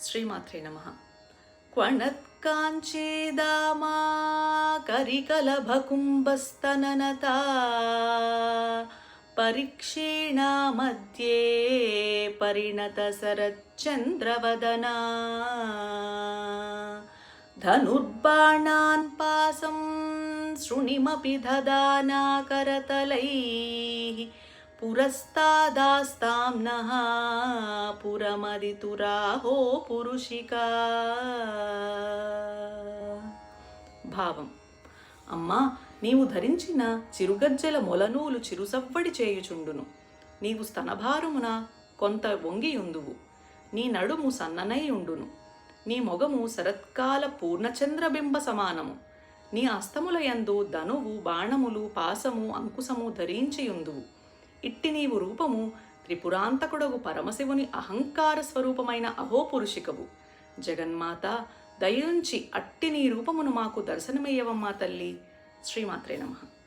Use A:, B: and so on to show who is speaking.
A: శ్రీమాత్రే నమః. క్వణత్కాంచేదామా కరికలభకుంభస్తననతా పరిక్షీణా మధ్యే పరిణత శరచ్చంద్రవదనా ధనుర్బాణాన్ పాసం శృణిమపి దదానా కరతలైః పురస్తాదాస్తాం నః పురమదితురాహో పురుషికా. భావం: అమ్మా, నీవు ధరించిన చిరుగజ్జల మొలనూలు చిరుసవ్వడి చేయుచుండును. నీవు స్తనభారమున కొంత వంగియుందువు. నీ నడుము సన్ననై ఉండును. నీ మొగము శరత్కాల పూర్ణచంద్రబింబ సమానము. నీ అస్తముల యందు ధనువు, బాణములు, పాసము, అంకుశము ధరించియుందువు. ఇట్టి నీవు రూపము త్రిపురాంతకుడగు పరమశివుని అహంకార స్వరూపమైన అహోపురుషికవు. జగన్మాత, దయుంచి అట్టి నీ రూపమును మాకు దర్శనమయ్యవమ్మా తల్లి. శ్రీమాత్రే నమః.